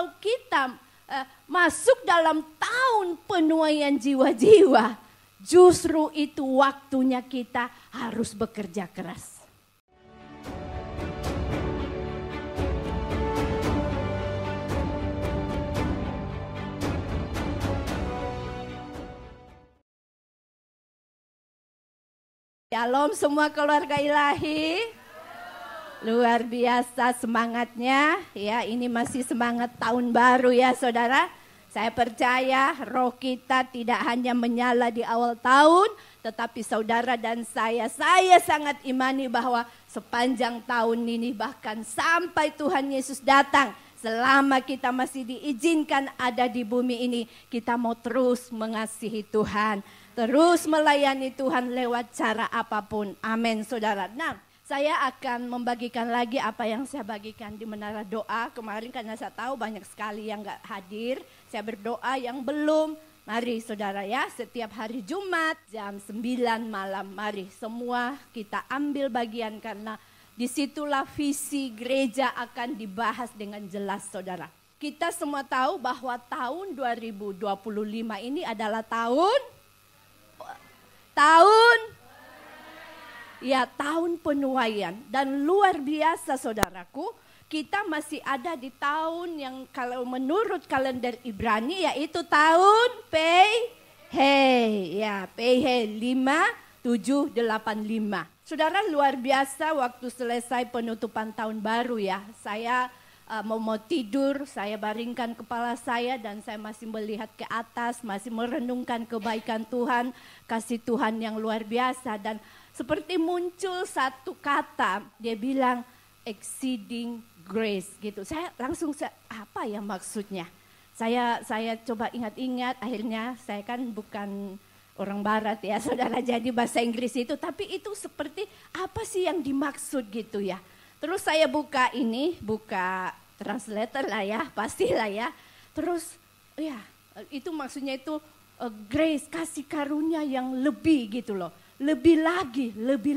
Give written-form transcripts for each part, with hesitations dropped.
kalau kita masuk dalam tahun penuaian jiwa-jiwa, justru itu waktunya kita harus bekerja keras. Shalom semua keluarga ilahi. Luar biasa semangatnya ya, ini masih semangat tahun baru ya saudara. Saya percaya roh kita tidak hanya menyala di awal tahun, tetapi saudara dan saya sangat imani bahwa sepanjang tahun ini bahkan sampai Tuhan Yesus datang, selama kita masih diizinkan ada di bumi ini, kita mau terus mengasihi Tuhan, terus melayani Tuhan lewat cara apapun. Amin saudara. Nah, saya akan membagikan lagi apa yang saya bagikan di Menara Doa kemarin, karena saya tahu banyak sekali yang gak hadir. Saya berdoa yang belum. Mari saudara ya, setiap hari Jumat jam 9 malam, mari semua kita ambil bagian, karena disitulah visi gereja akan dibahas dengan jelas saudara. Kita semua tahu bahwa tahun 2025 ini adalah tahun penuaian, dan luar biasa saudaraku, kita masih ada di tahun yang kalau menurut kalender Ibrani yaitu tahun Pei-Hei, ya Pei-Hei 5785. Saudara, luar biasa waktu selesai penutupan tahun baru ya, saya mau tidur, saya baringkan kepala saya dan saya masih melihat ke atas, masih merenungkan kebaikan Tuhan, kasih Tuhan yang luar biasa, dan seperti muncul satu kata, dia bilang exceeding grace gitu. Saya langsung apa ya maksudnya? Saya coba ingat-ingat, akhirnya saya kan bukan orang barat ya saudara, jadi bahasa Inggris itu, tapi itu seperti apa sih yang dimaksud gitu ya. Terus saya buka translator lah ya, pastilah ya. Terus ya itu maksudnya itu grace, kasih karunia yang lebih gitu loh. Lebih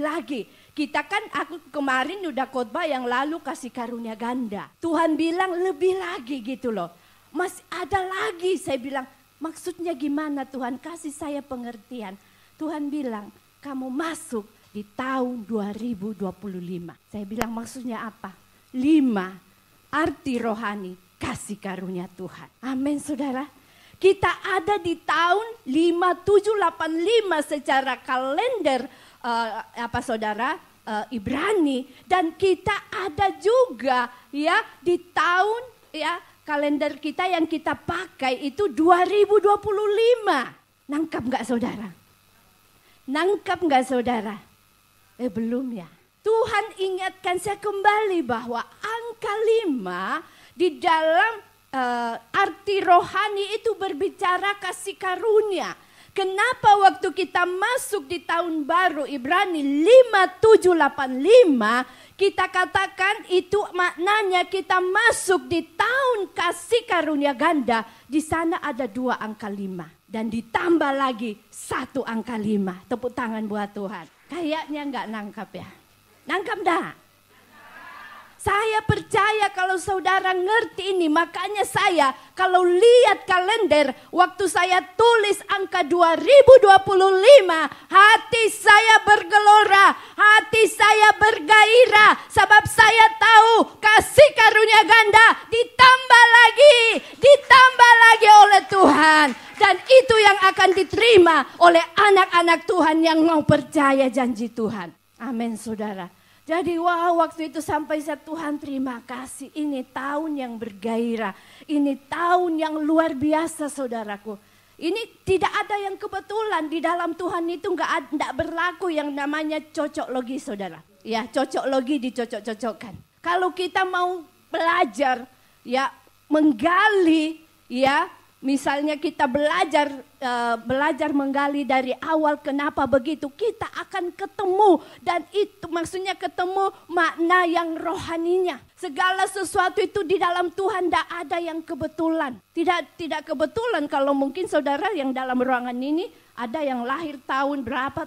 lagi. Kita kan, aku kemarin udah khotbah yang lalu kasih karunia ganda. Tuhan bilang lebih lagi gitu loh. Masih ada lagi, saya bilang maksudnya gimana Tuhan, kasih saya pengertian. Tuhan bilang kamu masuk di tahun 2025. Saya bilang maksudnya apa? 5, arti rohani, kasih karunia Tuhan. Amin saudara. Kita ada di tahun 5785 secara kalender Ibrani, dan kita ada juga ya di tahun ya kalender kita yang kita pakai itu 2025. Nangkap nggak saudara? Nangkap nggak saudara? Belum ya. Tuhan ingatkan saya kembali bahwa angka 5 di dalam arti rohani itu berbicara kasih karunia. Kenapa waktu kita masuk di tahun baru Ibrani 5785, kita katakan itu maknanya kita masuk di tahun kasih karunia ganda. Di sana ada 2 angka 5 dan ditambah lagi 1 angka 5. Tepuk tangan buat Tuhan. Kayaknya nggak nangkap ya. Nangkap dah? Saya percaya kalau saudara ngerti ini, makanya saya kalau lihat kalender, waktu saya tulis angka 2025, hati saya bergelora, hati saya bergairah, sebab saya tahu kasih karunia ganda ditambah lagi oleh Tuhan. Dan itu yang akan diterima oleh anak-anak Tuhan yang mau percaya janji Tuhan. Amin saudara. Jadi waktu itu sampai saya, Tuhan terima kasih, ini tahun yang bergairah, ini tahun yang luar biasa saudaraku. Ini tidak ada yang kebetulan, di dalam Tuhan itu enggak berlaku yang namanya cocok logi saudara. Ya, cocok logi dicocok-cocokkan. Kalau kita mau belajar ya menggali ya, misalnya kita belajar menggali dari awal kenapa begitu, kita akan ketemu, dan itu maksudnya ketemu makna yang rohaninya. Segala sesuatu itu di dalam Tuhan tidak ada yang kebetulan. Tidak kebetulan kalau mungkin saudara yang dalam ruangan ini ada yang lahir tahun berapa,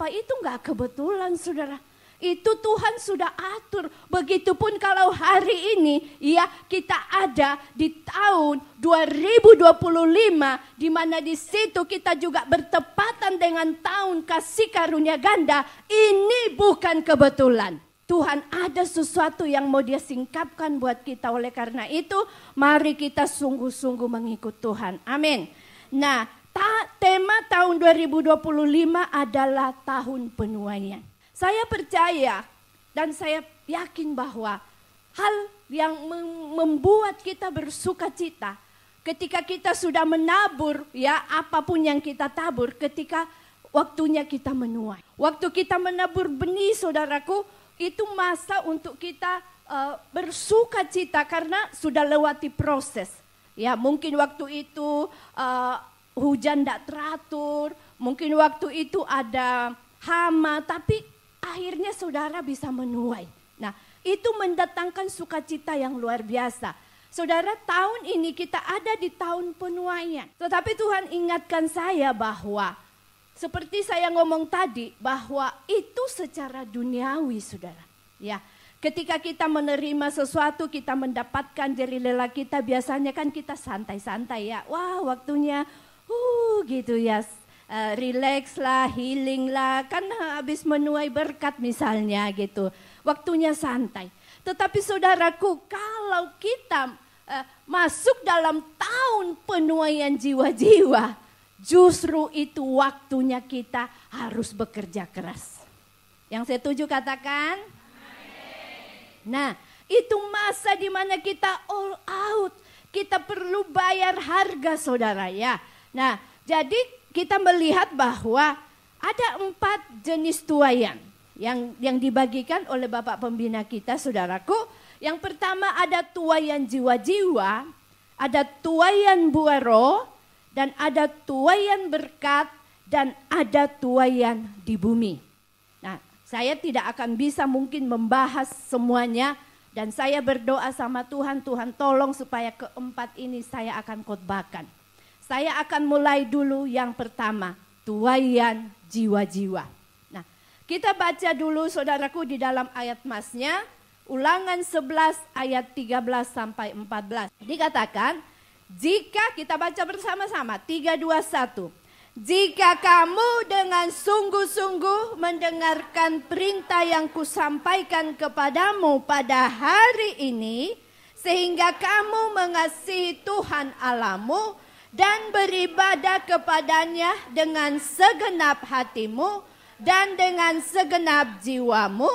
itu enggak kebetulan saudara. Itu Tuhan sudah atur. Begitupun kalau hari ini ya kita ada di tahun 2025 di mana di situ kita juga bertepatan dengan tahun kasih karunia ganda. Ini bukan kebetulan. Tuhan ada sesuatu yang mau Dia singkapkan buat kita. Oleh karena itu mari kita sungguh-sungguh mengikut Tuhan. Amin. Nah, tema tahun 2025 adalah tahun penuaian. Saya percaya dan saya yakin bahwa hal yang membuat kita bersuka cita ketika kita sudah menabur, ya apapun yang kita tabur, ketika waktunya kita menuai. Waktu kita menabur benih, saudaraku, itu masa untuk kita bersuka cita karena sudah lewati proses. Ya mungkin waktu itu hujan tidak teratur, mungkin waktu itu ada hama, tapi akhirnya saudara bisa menuai. Nah, itu mendatangkan sukacita yang luar biasa. Saudara, tahun ini kita ada di tahun penuaian. Tetapi Tuhan ingatkan saya bahwa seperti saya ngomong tadi, bahwa itu secara duniawi, saudara. Ya, ketika kita menerima sesuatu, kita mendapatkan jeri lela kita, biasanya kan kita santai-santai ya. Wah, waktunya gitu ya. Relax lah, healing lah, kan habis menuai berkat misalnya gitu. Waktunya santai. Tetapi saudaraku, kalau kita masuk dalam tahun penuaian jiwa-jiwa, justru itu waktunya kita harus bekerja keras. Yang setuju katakan? Nah, itu masa di mana kita all out. Kita perlu bayar harga, saudara ya. Nah, jadi kita melihat bahwa ada 4 jenis tuaian yang dibagikan oleh Bapak Pembina kita, saudaraku. Yang pertama ada tuaian jiwa-jiwa, ada tuaian buah roh, dan ada tuaian berkat, dan ada tuaian di bumi. Nah, saya tidak akan bisa mungkin membahas semuanya, dan saya berdoa sama Tuhan, Tuhan tolong supaya keempat ini saya akan khotbahkan. Saya akan mulai dulu yang pertama, tuaian jiwa-jiwa. Nah, kita baca dulu saudaraku di dalam ayat masnya, Ulangan 11 ayat 13 sampai 14. Dikatakan, jika kita baca bersama-sama, 3, 2, 1. Jika kamu dengan sungguh-sungguh mendengarkan perintah yang kusampaikan kepadamu pada hari ini, sehingga kamu mengasihi Tuhan Allahmu, dan beribadah kepadanya dengan segenap hatimu dan dengan segenap jiwamu,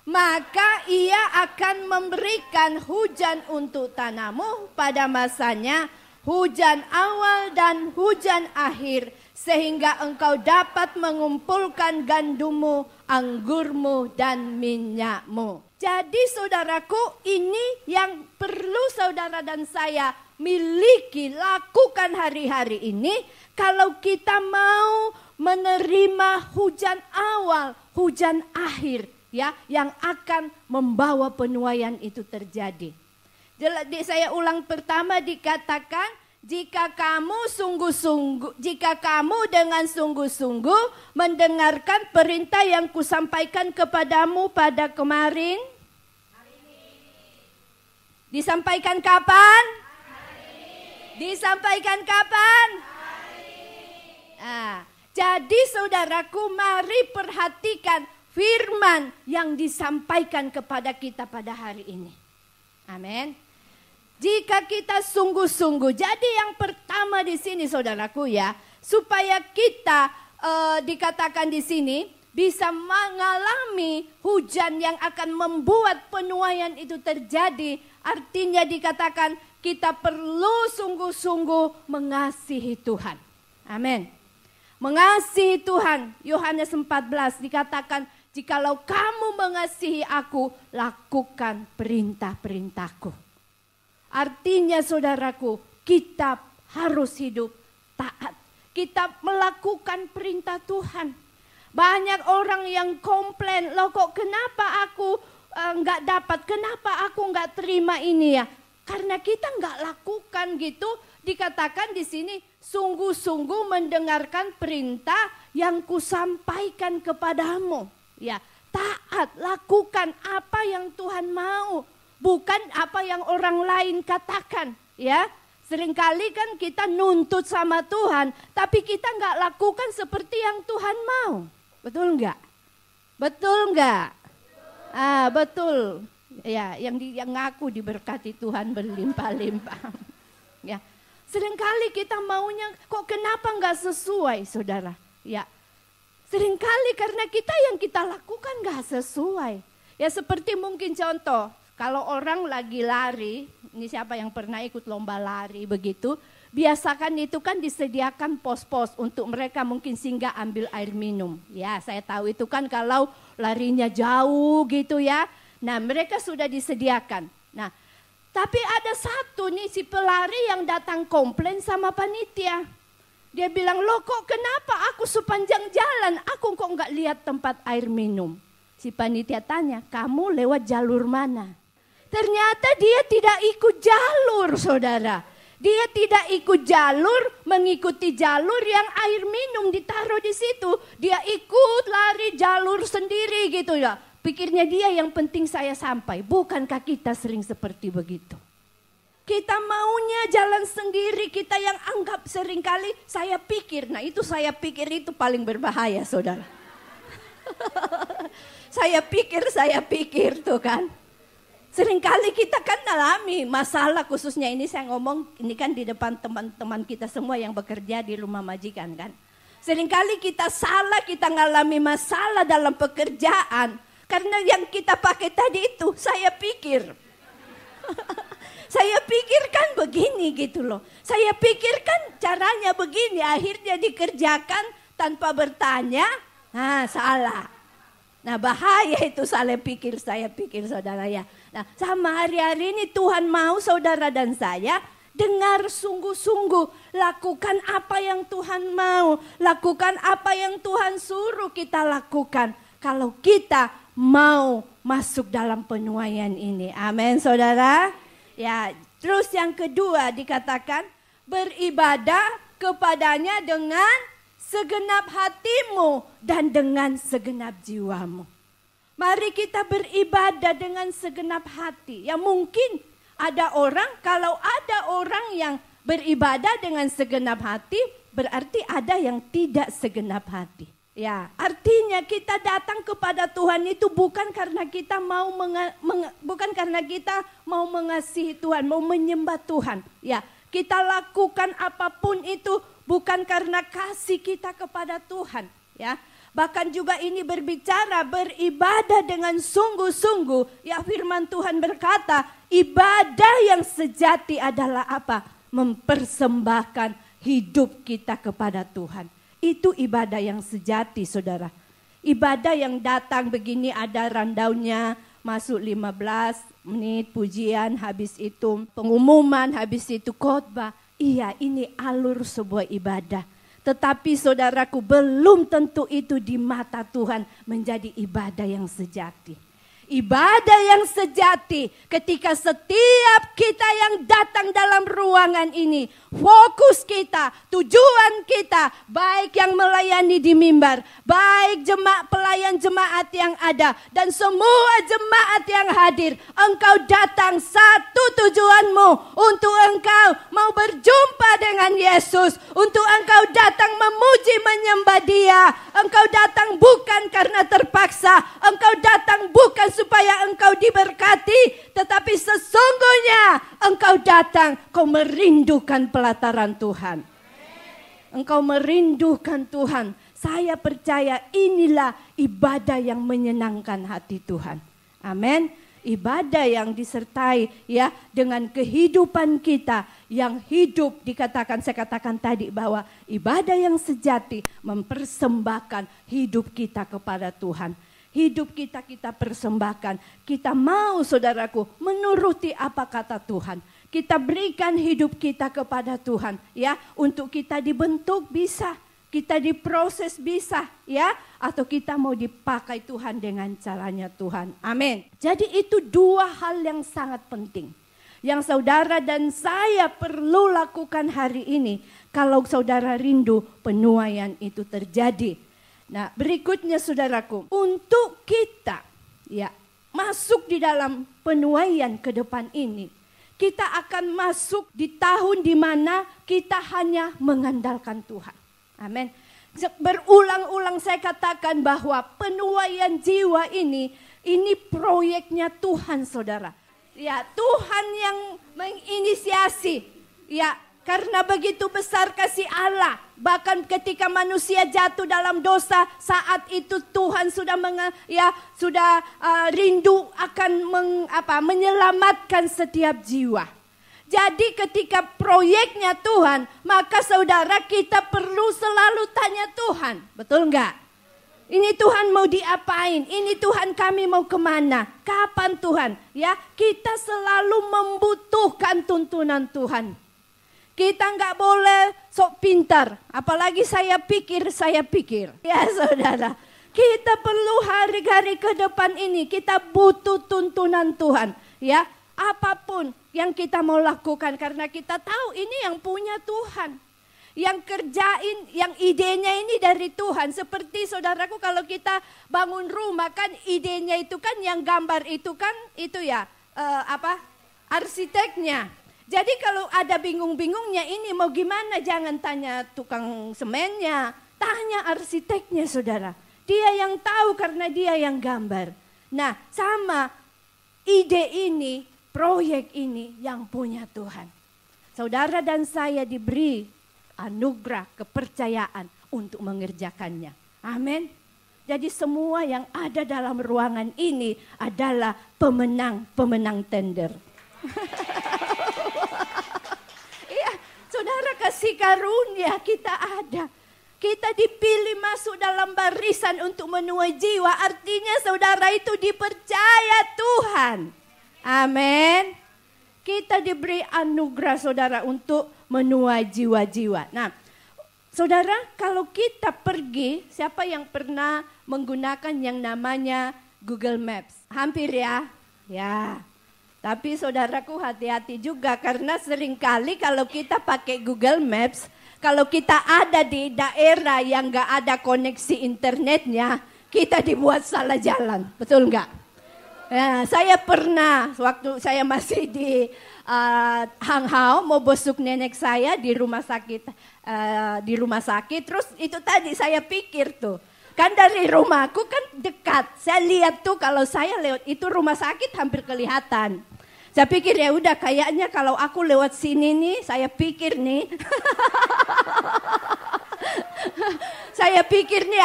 maka Ia akan memberikan hujan untuk tanahmu pada masanya, hujan awal dan hujan akhir, sehingga engkau dapat mengumpulkan gandummu, anggurmu, dan minyakmu. Jadi saudaraku, ini yang perlu saudara dan saya miliki, lakukan hari-hari ini. Kalau kita mau menerima hujan awal, hujan akhir, ya, yang akan membawa penuaian itu terjadi. Saya ulang, pertama dikatakan, jika kamu dengan sungguh-sungguh mendengarkan perintah yang kusampaikan kepadamu pada kemarin. Disampaikan kapan? Disampaikan kapan? Jadi saudaraku, mari perhatikan firman yang disampaikan kepada kita pada hari ini. Amin. Jika kita sungguh-sungguh, jadi yang pertama di sini saudaraku ya, supaya kita dikatakan di sini bisa mengalami hujan yang akan membuat penuaian itu terjadi. Artinya dikatakan kita perlu sungguh-sungguh mengasihi Tuhan. Amin. Mengasihi Tuhan. Yohanes 14 dikatakan, jikalau kamu mengasihi aku, lakukan perintah-perintahku. Artinya saudaraku, kita harus hidup taat. Kita melakukan perintah Tuhan. Banyak orang yang komplain, loh kok kenapa aku nggak dapat, kenapa aku nggak terima ini ya? Karena kita nggak lakukan gitu. Dikatakan di sini, sungguh-sungguh mendengarkan perintah yang kusampaikan kepadamu. Ya, taat, lakukan apa yang Tuhan mau, bukan apa yang orang lain katakan, ya. Seringkali kan kita nuntut sama Tuhan, tapi kita nggak lakukan seperti yang Tuhan mau. Betul nggak? Betul nggak? Betul. Ya, yang ngaku diberkati Tuhan berlimpah-limpah. Ya, seringkali kita maunya kok kenapa nggak sesuai, saudara? Ya, seringkali karena yang kita lakukan nggak sesuai. Ya seperti mungkin contoh, kalau orang lagi lari, ini siapa yang pernah ikut lomba lari begitu, biasakan itu kan disediakan pos-pos untuk mereka mungkin singgah ambil air minum. Ya saya tahu itu kan kalau larinya jauh gitu ya. Nah mereka sudah disediakan. Nah tapi ada satu nih si pelari yang datang komplain sama panitia. Dia bilang, loh kok kenapa aku sepanjang jalan aku kok nggak lihat tempat air minum. Si panitia tanya, kamu lewat jalur mana? Ternyata dia tidak ikut jalur, saudara. Dia tidak ikut jalur, mengikuti jalur yang air minum ditaruh di situ. Dia ikut lari jalur sendiri gitu ya. Pikirnya dia yang penting saya sampai. Bukankah kita sering seperti begitu? Kita maunya jalan sendiri, kita yang anggap seringkali saya pikir. Nah itu saya pikir itu paling berbahaya, saudara. Saya pikir tuh kan. Seringkali kita kan alami masalah, khususnya ini saya ngomong, ini kan di depan teman-teman kita semua yang bekerja di rumah majikan kan. Seringkali kita salah, kita ngalami masalah dalam pekerjaan. Karena yang kita pakai tadi itu, saya pikir. Saya pikirkan begini gitu loh. Saya pikirkan caranya begini, akhirnya dikerjakan tanpa bertanya, nah salah. Nah bahaya itu saya pikir saudara ya. Nah sama hari-hari ini Tuhan mau saudara dan saya dengar sungguh-sungguh. Lakukan apa yang Tuhan mau. Lakukan apa yang Tuhan suruh kita lakukan. Kalau kita mau masuk dalam penuaian ini. Amin saudara. Ya terus yang kedua dikatakan beribadah kepadanya dengan segenap hatimu dan dengan segenap jiwamu. Mari kita beribadah dengan segenap hati. Ya mungkin ada orang, kalau ada orang yang beribadah dengan segenap hati, berarti ada yang tidak segenap hati. Ya, artinya kita datang kepada Tuhan itu bukan karena kita mau mengasihi Tuhan, mau menyembah Tuhan. Ya, kita lakukan apapun itu bukan karena kasih kita kepada Tuhan, ya. Bahkan juga ini berbicara beribadah dengan sungguh-sungguh. Ya firman Tuhan berkata, ibadah yang sejati adalah apa? Mempersembahkan hidup kita kepada Tuhan. Itu ibadah yang sejati, saudara. Ibadah yang datang begini ada rundownnya, masuk 15 menit pujian, habis itu pengumuman, habis itu khotbah. Iya, ini alur sebuah ibadah. Tetapi saudaraku, belum tentu itu di mata Tuhan menjadi ibadah yang sejati. Ibadah yang sejati ketika setiap kita yang datang dalam ruangan ini, fokus kita, tujuan kita, baik yang melayani di mimbar, baik pelayan jemaat yang ada, dan semua jemaat yang hadir. Engkau datang satu tujuanmu, untuk engkau mau berjumpa dengan Yesus, untuk engkau datang memuji menyembah Dia. Engkau datang bukan karena terpaksa, engkau datang bukan supaya engkau diberkati, tetapi sesungguhnya engkau datang, kau merindukan pelataran Tuhan. Engkau merindukan Tuhan. Saya percaya inilah ibadah yang menyenangkan hati Tuhan. Amin. Ibadah yang disertai ya dengan kehidupan kita yang hidup, saya katakan tadi bahwa ibadah yang sejati mempersembahkan hidup kita kepada Tuhan. Hidup kita persembahkan. Kita mau saudaraku menuruti apa kata Tuhan. Kita berikan hidup kita kepada Tuhan ya, untuk kita dibentuk bisa, kita diproses bisa ya, atau kita mau dipakai Tuhan dengan caranya Tuhan. Amin. Jadi itu dua hal yang sangat penting yang saudara dan saya perlu lakukan hari ini kalau saudara rindu penuaian itu terjadi. Nah, berikutnya saudaraku, untuk kita ya masuk di dalam penuaian ke depan ini, kita akan masuk di tahun di mana kita hanya mengandalkan Tuhan. Amin. Berulang-ulang saya katakan bahwa penuaian jiwa ini proyeknya Tuhan, saudara. Ya, Tuhan yang menginisiasi. Ya, karena begitu besar kasih Allah. Bahkan ketika manusia jatuh dalam dosa, saat itu Tuhan sudah rindu akan menyelamatkan setiap jiwa. Jadi ketika proyeknya Tuhan, maka saudara kita perlu selalu tanya Tuhan. Betul enggak? Ini Tuhan mau diapain? Ini Tuhan kami mau kemana? Kapan Tuhan? Ya, kita selalu membutuhkan tuntunan Tuhan. Kita enggak boleh sok pintar. Apalagi saya pikir. Ya saudara, kita perlu hari-hari ke depan ini, kita butuh tuntunan Tuhan. Ya, apapun yang kita mau lakukan, karena kita tahu ini yang punya Tuhan. Yang kerjain, yang idenya ini dari Tuhan. Seperti saudaraku kalau kita bangun rumah kan idenya itu kan yang gambar itu kan itu ya arsiteknya. Jadi kalau ada bingung-bingungnya ini mau gimana, jangan tanya tukang semennya, tanya arsiteknya saudara. Dia yang tahu karena dia yang gambar. Nah sama ide ini, proyek ini yang punya Tuhan. Saudara dan saya diberi anugerah kepercayaan untuk mengerjakannya. Amin. Jadi semua yang ada dalam ruangan ini adalah pemenang tender. Iya, saudara, kasih karunia kita ada. Kita dipilih masuk dalam barisan untuk menuai jiwa. Artinya saudara itu dipercaya Tuhan. Amin. Kita diberi anugerah saudara untuk menuai jiwa-jiwa. Nah, saudara, kalau kita pergi, siapa yang pernah menggunakan yang namanya Google Maps? Hampir ya? Ya. Tapi saudaraku hati-hati juga karena seringkali kalau kita pakai Google Maps, kalau kita ada di daerah yang gak ada koneksi internetnya, kita dibuat salah jalan. Betul nggak? Ya, saya pernah waktu saya masih di Hanghao mau besuk nenek saya di rumah sakit, terus itu tadi saya pikir tuh, kan dari rumahku kan dekat, saya lihat tuh kalau saya lewat itu rumah sakit hampir kelihatan. Saya pikir ya udah kayaknya kalau aku lewat sini nih, saya pikir nih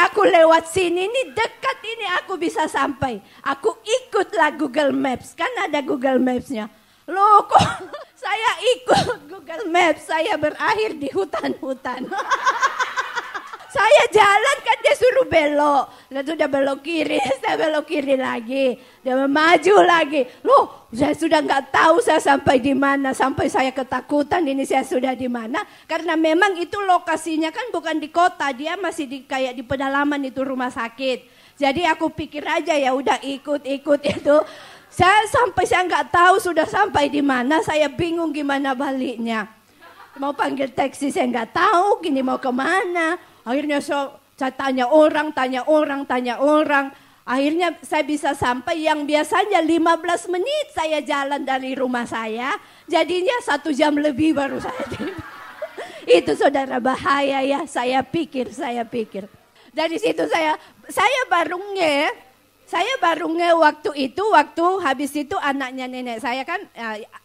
aku lewat sini nih dekat ini aku bisa sampai. Aku ikutlah Google Maps, kan ada Google Maps-nya. Loh kok saya ikut Google Maps, saya berakhir di hutan-hutan. Saya jalan kan dia suruh belok. Lalu udah belok kiri, saya belok kiri lagi. Dia maju lagi. Loh, saya sudah nggak tahu saya sampai di mana. Sampai saya ketakutan ini saya sudah di mana. Karena memang itu lokasinya kan bukan di kota. Dia masih kayak di pedalaman itu rumah sakit. Jadi aku pikir aja ya udah ikut itu. Saya nggak tahu sudah sampai di mana. Saya bingung gimana baliknya. Mau panggil taksi saya nggak tahu. Gini mau kemana. Akhirnya saya tanya orang. Akhirnya saya bisa sampai yang biasanya 15 menit saya jalan dari rumah saya. Jadinya 1 jam lebih baru saya tiba. Itu saudara bahaya ya, saya pikir. Dari situ saya baru nge waktu habis itu anaknya nenek saya kan,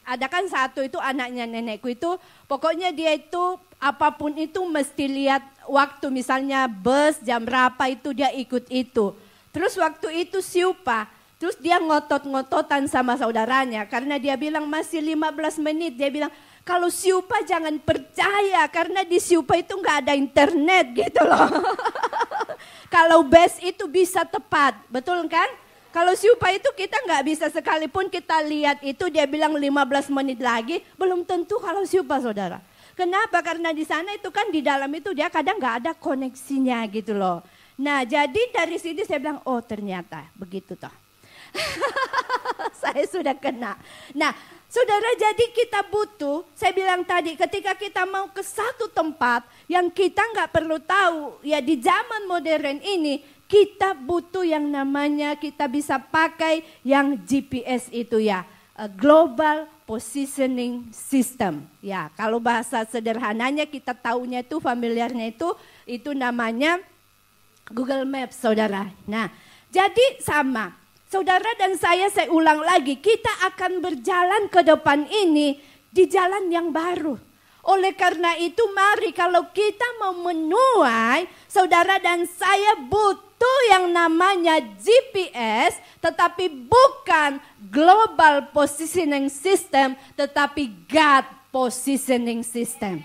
ada kan satu itu anaknya nenekku itu, pokoknya dia itu apapun itu mesti lihat waktu, misalnya bus jam berapa itu dia ikut itu. Terus waktu itu siupa, terus dia ngotot-ngototan sama saudaranya karena dia bilang masih 15 menit. Dia bilang kalau siupa jangan percaya karena di siupa itu nggak ada internet gitu loh. Kalau bus itu bisa tepat, betul kan? Kalau siupa itu kita nggak bisa, sekalipun kita lihat itu dia bilang 15 menit lagi, belum tentu kalau siupa saudara. Kenapa? Karena di sana itu kan di dalam itu dia kadang nggak ada koneksinya gitu loh. Nah jadi dari sini saya bilang oh ternyata begitu toh. Saya sudah kena. Nah Saudara, jadi kita butuh, saya bilang tadi, ketika kita mau ke satu tempat yang kita nggak perlu tahu, ya di zaman modern ini, kita butuh yang namanya kita bisa pakai yang GPS itu ya, Global Positioning System. Ya, kalau bahasa sederhananya kita tahunya itu, familiarnya itu namanya Google Maps, saudara. Nah, jadi sama. Saudara dan saya ulang lagi, kita akan berjalan ke depan ini di jalan yang baru. Oleh karena itu mari kalau kita mau menuai, saudara dan saya butuh yang namanya GPS, tetapi bukan Global Positioning System, tetapi God Positioning System.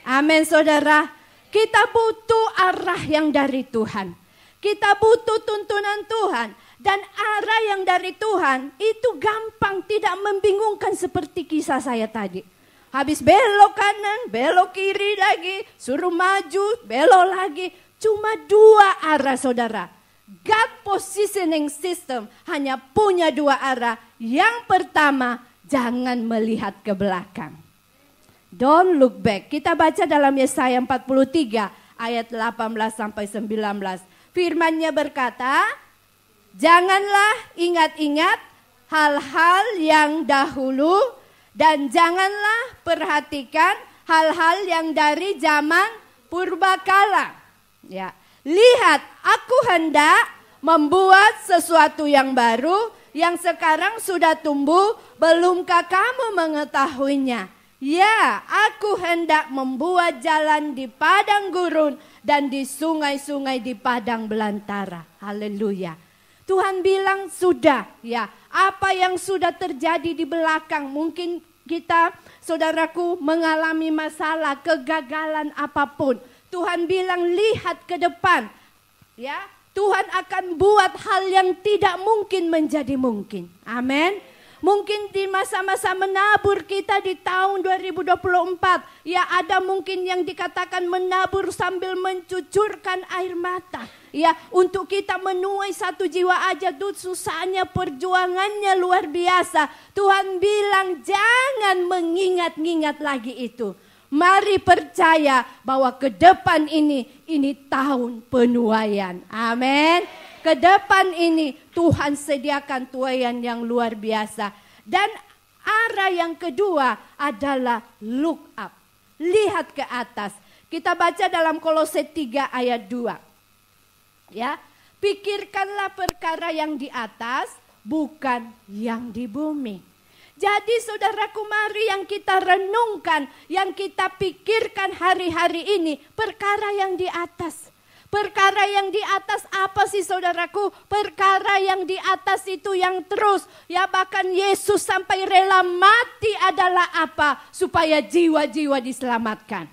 Amin, saudara. Kita butuh arah yang dari Tuhan. Kita butuh tuntunan Tuhan. Dan arah yang dari Tuhan itu gampang, tidak membingungkan seperti kisah saya tadi. Habis belok kanan, belok kiri lagi, suruh maju, belok lagi. Cuma 2 arah, saudara. God Positioning System hanya punya 2 arah. Yang pertama, jangan melihat ke belakang. Don't look back. Kita baca dalam Yesaya 43 ayat 18 sampai 19. Firman-Nya berkata, janganlah ingat-ingat hal-hal yang dahulu dan janganlah perhatikan hal-hal yang dari zaman purbakala. Ya, lihat, aku hendak membuat sesuatu yang baru yang sekarang sudah tumbuh, belumkah kamu mengetahuinya? Ya, aku hendak membuat jalan di padang gurun dan di sungai-sungai di padang belantara. Haleluya. Tuhan bilang sudah, ya, apa yang sudah terjadi di belakang, mungkin kita, saudaraku, mengalami masalah, kegagalan apapun. Tuhan bilang lihat ke depan, ya, Tuhan akan buat hal yang tidak mungkin menjadi mungkin. Amin. Mungkin di masa-masa menabur kita di tahun 2024, ya ada mungkin yang dikatakan menabur sambil mencucurkan air mata. Ya, untuk kita menuai 1 jiwa aja tuh susahnya, perjuangannya luar biasa. Tuhan bilang jangan mengingat-ingat lagi itu. Mari percaya bahwa ke depan ini tahun penuaian. Amin. Ke depan ini Tuhan sediakan tuaian yang luar biasa. Dan arah yang kedua adalah look up. Lihat ke atas. Kita baca dalam Kolose 3 ayat 2. Ya, pikirkanlah perkara yang di atas, bukan yang di bumi. Jadi saudaraku, mari yang kita renungkan, yang kita pikirkan hari-hari ini, perkara yang di atas. Perkara yang di atas apa sih saudaraku? Perkara yang di atas itu yang terus. Ya bahkan Yesus sampai rela mati adalah apa? Supaya jiwa-jiwa diselamatkan.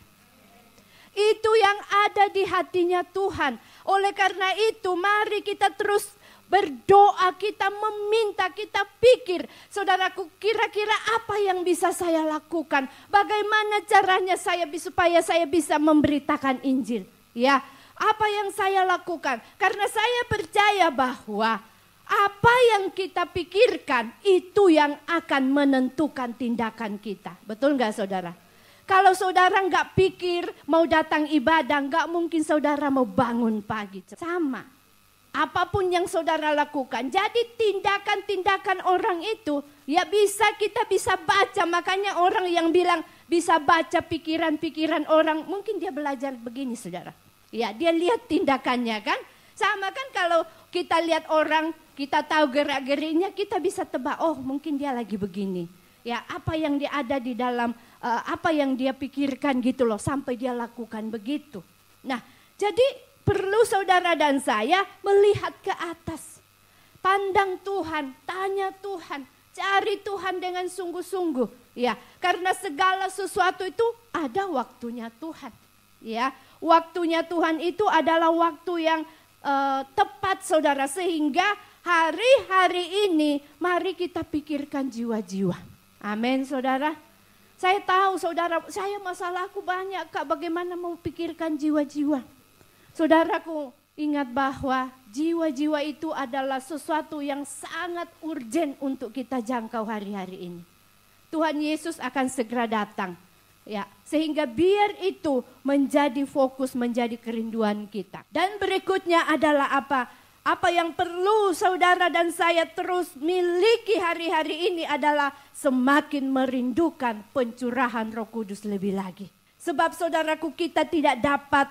Itu yang ada di hatinya Tuhan. Oleh karena itu mari kita terus berdoa, kita meminta, kita pikir. Saudaraku, kira-kira apa yang bisa saya lakukan? Bagaimana caranya supaya saya bisa memberitakan Injil? Ya, apa yang saya lakukan? Karena saya percaya bahwa apa yang kita pikirkan itu yang akan menentukan tindakan kita. Betul nggak saudara? Kalau saudara nggak pikir mau datang ibadah, nggak mungkin saudara mau bangun pagi. Sama, apapun yang saudara lakukan. Jadi tindakan-tindakan orang itu ya kita bisa baca. Makanya orang yang bilang bisa baca pikiran-pikiran orang, mungkin dia belajar begini saudara. Ya, dia lihat tindakannya kan. Sama kan kalau kita lihat orang, kita tahu gerak-geriknya, kita bisa tebak, oh mungkin dia lagi begini. Ya, apa yang dia ada di dalam, apa yang dia pikirkan gitu loh, sampai dia lakukan begitu. Nah, jadi perlu saudara dan saya melihat ke atas. Pandang Tuhan, tanya Tuhan, cari Tuhan dengan sungguh-sungguh. Ya, karena segala sesuatu itu ada waktunya Tuhan. Ya, waktunya Tuhan itu adalah waktu yang tepat saudara. Sehingga hari-hari ini mari kita pikirkan jiwa-jiwa. Amin saudara. Saya tahu saudara, saya masalahku banyak Kak, bagaimana mau pikirkan jiwa-jiwa. Saudaraku, ingat bahwa jiwa-jiwa itu adalah sesuatu yang sangat urgen untuk kita jangkau hari-hari ini. Tuhan Yesus akan segera datang. Ya, sehingga biar itu menjadi fokus, menjadi kerinduan kita. Dan berikutnya adalah apa? Apa yang perlu saudara dan saya terus miliki hari-hari ini adalah semakin merindukan pencurahan Roh Kudus lebih lagi. Sebab saudaraku, kita tidak dapat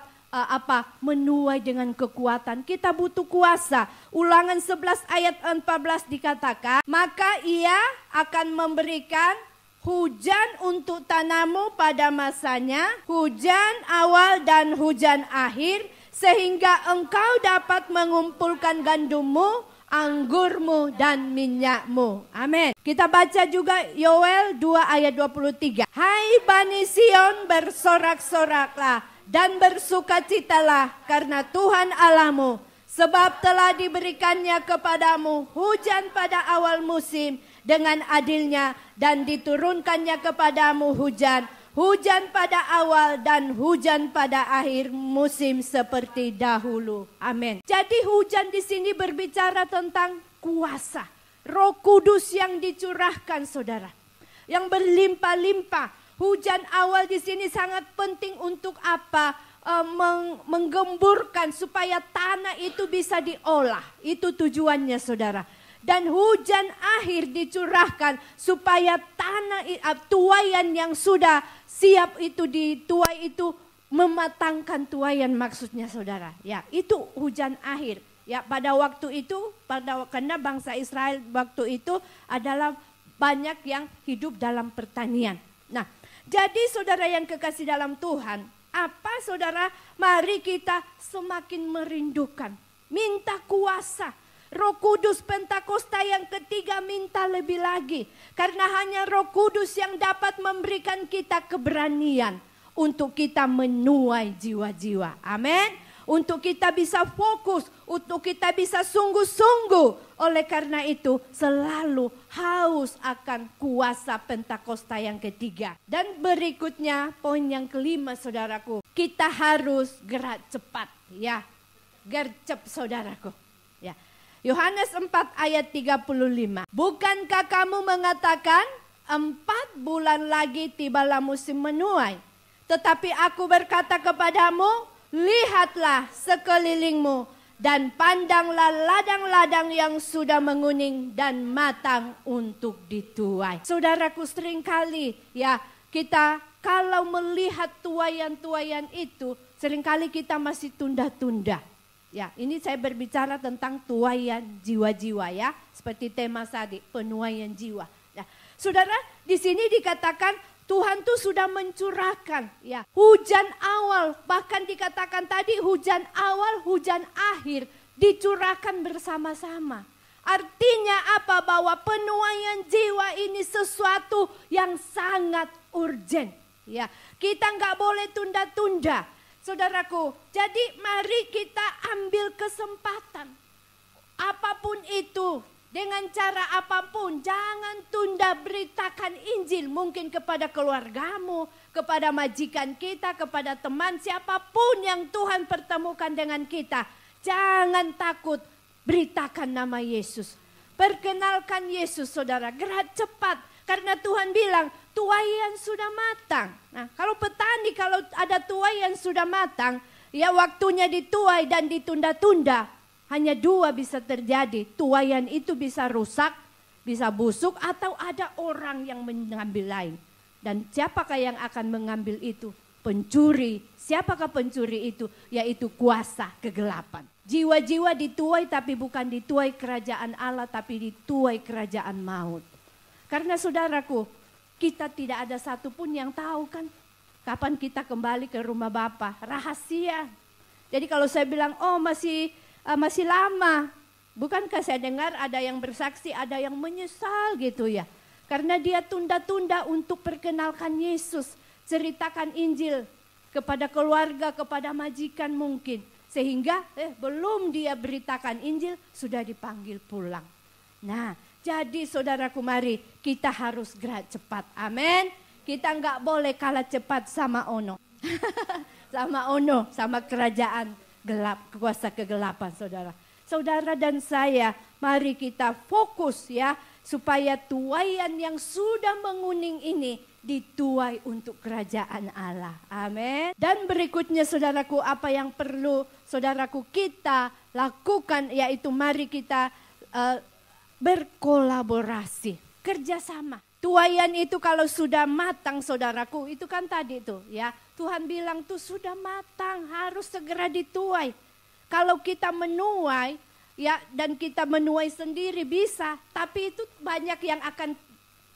menuai dengan kekuatan. Kita butuh kuasa. Ulangan 11 ayat 14 dikatakan, maka ia akan memberikan hujan untuk tanamu pada masanya, hujan awal dan hujan akhir, sehingga engkau dapat mengumpulkan gandummu, anggurmu, dan minyakmu. Amin. Kita baca juga Yoel 2 ayat 23. Hai Bani Sion, bersorak-soraklah dan bersukacitalah karena Tuhan Allahmu, sebab telah diberikannya kepadamu hujan pada awal musim dengan adilnya, dan diturunkannya kepadamu hujan pada awal dan hujan pada akhir musim seperti dahulu. Amin. Jadi hujan di sini berbicara tentang kuasa Roh Kudus yang dicurahkan, saudara, yang berlimpah-limpah. Hujan awal di sini sangat penting untuk apa? Menggemburkan supaya tanah itu bisa diolah. Itu tujuannya, saudara. Dan hujan akhir dicurahkan supaya tanah tuaian yang sudah siap itu dituai itu mematangkan tuaian, maksudnya, saudara. Ya, itu hujan akhir. Ya, pada waktu itu, karena bangsa Israel waktu itu adalah banyak yang hidup dalam pertanian. Nah, jadi saudara yang kekasih dalam Tuhan, apa saudara? Mari kita semakin merindukan, minta kuasa. Roh Kudus Pentakosta yang ketiga, minta lebih lagi. Karena hanya Roh Kudus yang dapat memberikan kita keberanian untuk kita menuai jiwa-jiwa. Amin. Untuk kita bisa fokus, untuk kita bisa sungguh-sungguh. Oleh karena itu selalu haus akan kuasa Pentakosta yang ketiga. Dan berikutnya poin yang kelima, saudaraku. Kita harus gerak cepat, ya. Gercep, saudaraku. Ya. Yohanes 4 ayat 35. Bukankah kamu mengatakan 4 bulan lagi tibalah musim menuai? Tetapi aku berkata kepadamu, lihatlah sekelilingmu dan pandanglah ladang-ladang yang sudah menguning dan matang untuk dituai. Saudaraku, seringkali ya kita kalau melihat tuaian-tuaian itu, seringkali kita masih tunda-tunda. Ya, ini saya berbicara tentang tuaian jiwa-jiwa, ya, seperti tema tadi, penuaian jiwa. Nah, saudara, di sini dikatakan Tuhan tuh sudah mencurahkan, ya, hujan awal, bahkan dikatakan tadi hujan awal, hujan akhir dicurahkan bersama-sama. Artinya apa? Bahwa penuaian jiwa ini sesuatu yang sangat urgent. Ya, kita nggak boleh tunda-tunda. Saudaraku, jadi mari kita ambil kesempatan. Apapun itu, dengan cara apapun, jangan tunda beritakan Injil. Mungkin kepada keluargamu, kepada majikan kita, kepada teman, siapapun yang Tuhan pertemukan dengan kita. Jangan takut, beritakan nama Yesus. Perkenalkan Yesus, saudara, gerak cepat. Karena Tuhan bilang, tuaian sudah matang. Nah, kalau petani, kalau ada tuaian sudah matang, ya waktunya dituai dan ditunda-tunda. Hanya 2 bisa terjadi. Tuaian itu bisa rusak, bisa busuk, atau ada orang yang mengambil lain. Dan siapakah yang akan mengambil itu? Pencuri. Siapakah pencuri itu? Yaitu kuasa kegelapan. Jiwa-jiwa dituai, tapi bukan dituai kerajaan Allah, tapi dituai kerajaan maut. Karena saudaraku, kita tidak ada satupun yang tahu kan kapan kita kembali ke rumah Bapa. Rahasia. Jadi kalau saya bilang, oh masih lama. Bukankah saya dengar ada yang bersaksi, ada yang menyesal gitu ya. Karena dia tunda-tunda untuk perkenalkan Yesus. Ceritakan Injil kepada keluarga, kepada majikan mungkin. Sehingga belum dia beritakan Injil, sudah dipanggil pulang. Nah, jadi saudaraku, mari kita harus gerak cepat. Amin. Kita nggak boleh kalah cepat sama Ono. Sama Ono, sama kerajaan gelap, kuasa kegelapan, saudara. Saudara dan saya, mari kita fokus ya. supaya tuaian yang sudah menguning ini dituai untuk kerajaan Allah. Amin. Dan berikutnya saudaraku, apa yang perlu saudaraku kita lakukan, yaitu mari kita berkolaborasi, kerjasama. Tuaian itu kalau sudah matang saudaraku, itu kan tadi tuh ya, Tuhan bilang tuh sudah matang, harus segera dituai. Kalau kita menuai ya, dan kita menuai sendiri bisa, tapi itu banyak yang akan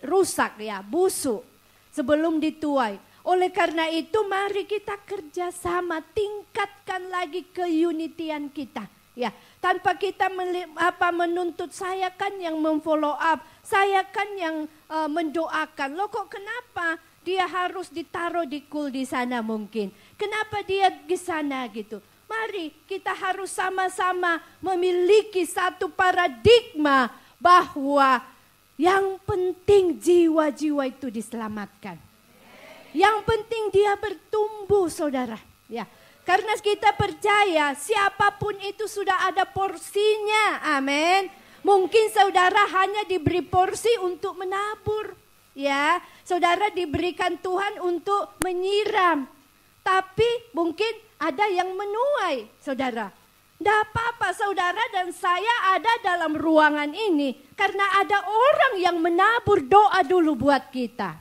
rusak ya, busuk sebelum dituai. Oleh karena itu mari kita kerjasama, tingkatkan lagi keunitian kita. Ya, tanpa kita menuntut, saya kan yang memfollow up, saya kan yang mendoakan. Loh kok kenapa dia harus ditaruh di kul di sana mungkin? Kenapa dia di sana gitu? Mari kita harus sama-sama memiliki satu paradigma bahwa yang penting jiwa-jiwa itu diselamatkan. Yang penting dia bertumbuh saudara. Ya, karena kita percaya siapapun itu sudah ada porsinya. Amin. Mungkin saudara hanya diberi porsi untuk menabur. Ya, saudara diberikan Tuhan untuk menyiram. Tapi mungkin ada yang menuai, saudara. Tidak apa-apa saudara dan saya ada dalam ruangan ini. Karena ada orang yang menabur doa dulu buat kita.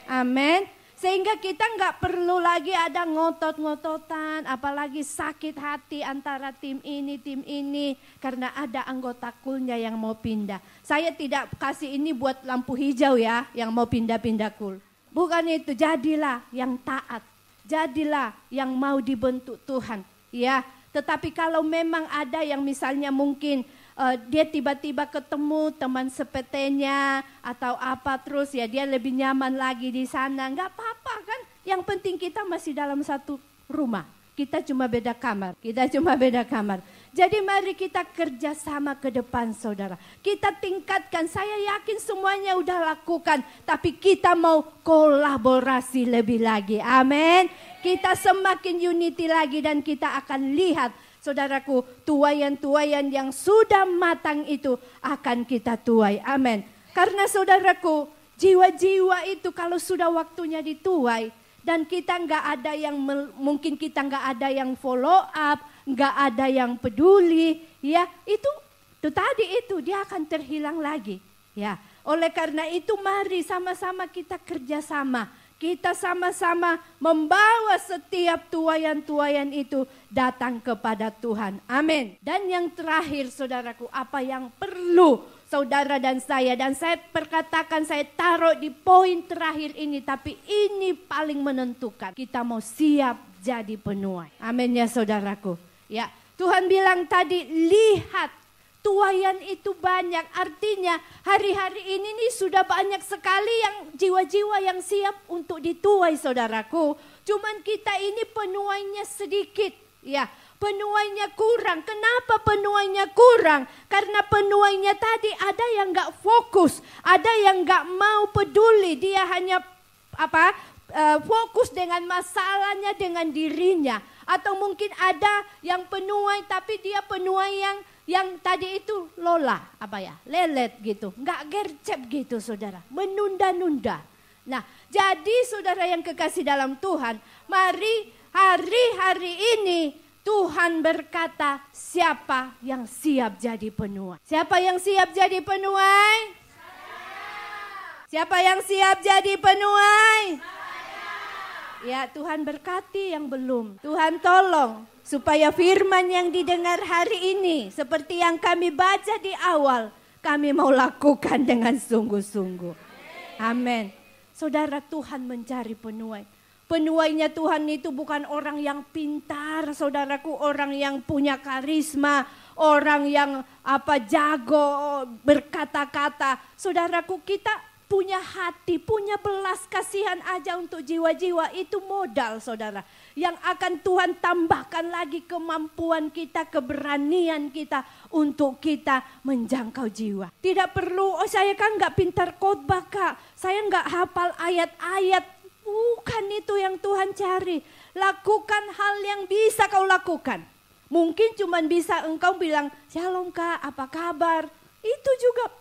Amin. Sehingga kita nggak perlu lagi ada ngotot-ngototan. Apalagi sakit hati antara tim ini. Karena ada anggota kulnya yang mau pindah. Saya tidak kasih ini buat lampu hijau ya. Yang mau pindah-pindah kul. Bukan itu, jadilah yang taat. Jadilah yang mau dibentuk Tuhan, ya. Tetapi kalau memang ada yang misalnya mungkin dia tiba-tiba ketemu teman sepetenya atau apa terus ya dia lebih nyaman lagi di sana, nggak apa-apa kan. Yang penting kita masih dalam satu rumah. Kita cuma beda kamar. Jadi mari kita kerjasama ke depan saudara. Kita tingkatkan, saya yakin semuanya udah lakukan. Tapi kita mau kolaborasi lebih lagi. Amin. Kita semakin unity lagi dan kita akan lihat saudaraku, tuaian-tuaian yang sudah matang itu akan kita tuai. Amin. Karena saudaraku, jiwa-jiwa itu kalau sudah waktunya dituai, dan kita nggak ada yang mungkin kita nggak ada yang follow up, nggak ada yang peduli, ya itu tadi itu dia akan terhilang lagi, ya. Oleh karena itu mari sama-sama kita kerjasama, kita sama-sama membawa setiap tuaian-tuaian itu datang kepada Tuhan, amin. Dan yang terakhir saudaraku, apa yang perlu saudara dan saya perkatakan, saya taruh di poin terakhir ini, tapi ini paling menentukan. Kita mau siap jadi penuai. Amin ya saudaraku. Ya, Tuhan bilang tadi, lihat tuaian itu banyak. Artinya hari-hari ini nih sudah banyak sekali yang jiwa-jiwa yang siap untuk dituai saudaraku. Cuman kita ini penuainya sedikit. Ya, penuainya kurang. Kenapa penuainya kurang? Karena penuainya tadi ada yang gak fokus, ada yang gak mau peduli. Dia hanya fokus dengan masalahnya, dengan dirinya. Atau mungkin ada yang penuai tapi dia penuai yang tadi itu lelet gitu, gak gercep gitu saudara, menunda-nunda. Nah, jadi saudara yang kekasih dalam Tuhan, mari hari-hari ini Tuhan berkata, siapa yang siap jadi penuai? Siapa yang siap jadi penuai? Siapa yang siap jadi penuai? Ya, Tuhan berkati yang belum. Tuhan tolong supaya firman yang didengar hari ini seperti yang kami baca di awal, kami mau lakukan dengan sungguh-sungguh. Amin. Saudara, Tuhan mencari penuai. Penuainya Tuhan itu bukan orang yang pintar, saudaraku, orang yang punya karisma, orang yang jago berkata-kata. Saudaraku, kita punya hati, punya belas kasihan aja untuk jiwa-jiwa, itu modal saudara. Yang akan Tuhan tambahkan lagi kemampuan kita, keberanian kita untuk kita menjangkau jiwa. Tidak perlu, saya kan gak pintar khotbah Kak, saya gak hafal ayat-ayat. Bukan itu yang Tuhan cari. Lakukan hal yang bisa kau lakukan. Mungkin cuma bisa engkau bilang, shalom Kak, apa kabar? Itu juga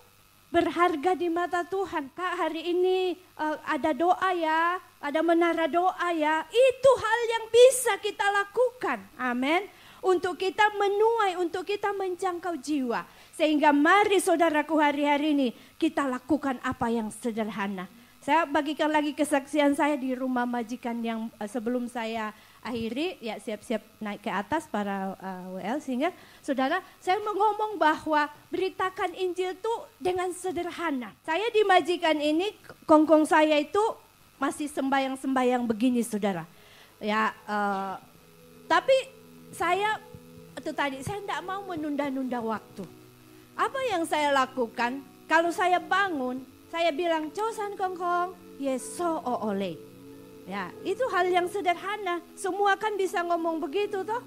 berharga di mata Tuhan. Kak, hari ini ada doa ya, ada menara doa ya. Itu hal yang bisa kita lakukan. Amin. Untuk kita menuai, untuk kita menjangkau jiwa. Sehingga mari saudaraku hari-hari ini kita lakukan apa yang sederhana. Saya bagikan lagi kesaksian saya di rumah majikan yang sebelum saya akhiri, ya siap-siap naik ke atas para WL. Sehingga saudara, saya mau ngomong bahwa beritakan Injil itu dengan sederhana. Saya di majikan ini, kongkong saya itu masih sembayang-sembayang begini saudara. Ya, tapi saya itu tadi, saya tidak mau menunda-nunda waktu. Apa yang saya lakukan? Kalau saya bangun, saya bilang, Josan kongkong, yeso ole. Ya, itu hal yang sederhana. Semua kan bisa ngomong begitu toh.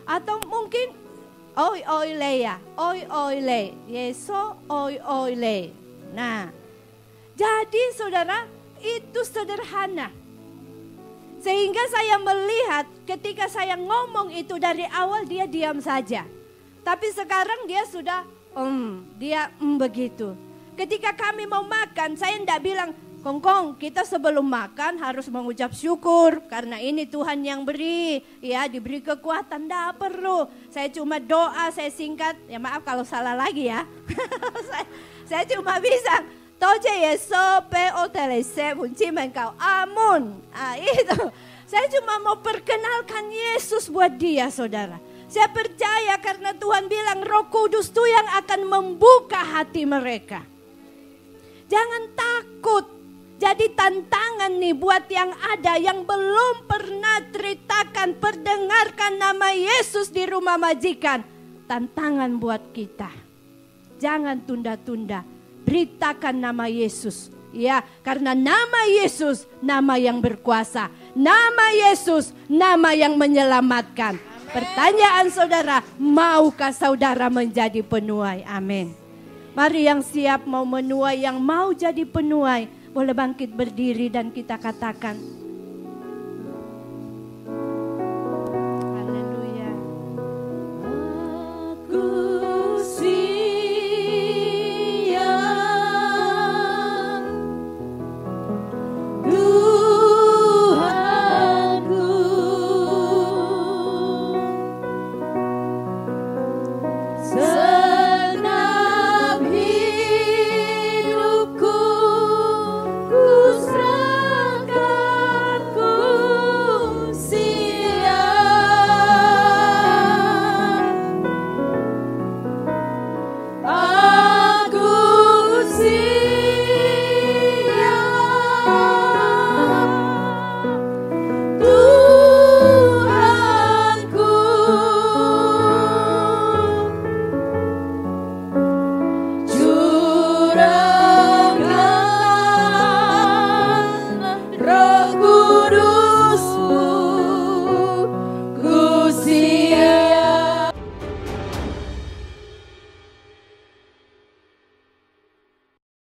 Atau mungkin oi le ya, oi le, yeso oi le. Nah, jadi saudara itu sederhana. Sehingga saya melihat ketika saya ngomong itu dari awal dia diam saja. Tapi sekarang dia sudah begitu. Ketika kami mau makan, saya tidak bilang, Kongkong, kita sebelum makan harus mengucap syukur karena ini Tuhan yang beri, ya diberi kekuatan, tidak perlu. Saya cuma doa, saya singkat, ya maaf kalau salah lagi ya. saya cuma bisa, Toje Yeso P.O. Telese Punci Menkau Amun. Itu, saya cuma mau perkenalkan Yesus buat dia saudara. Saya percaya karena Tuhan bilang Roh Kudus itu yang akan membuka hati mereka. Jangan takut. Jadi tantangan nih buat yang ada yang belum pernah ceritakan, perdengarkan nama Yesus di rumah majikan. Tantangan buat kita. Jangan tunda-tunda. Beritakan nama Yesus. Ya, karena nama Yesus nama yang berkuasa. Nama Yesus nama yang menyelamatkan. Amen. Pertanyaan saudara, maukah saudara menjadi penuai? Amin. Mari yang siap mau menuai, yang mau jadi penuai, boleh bangkit berdiri dan kita katakan,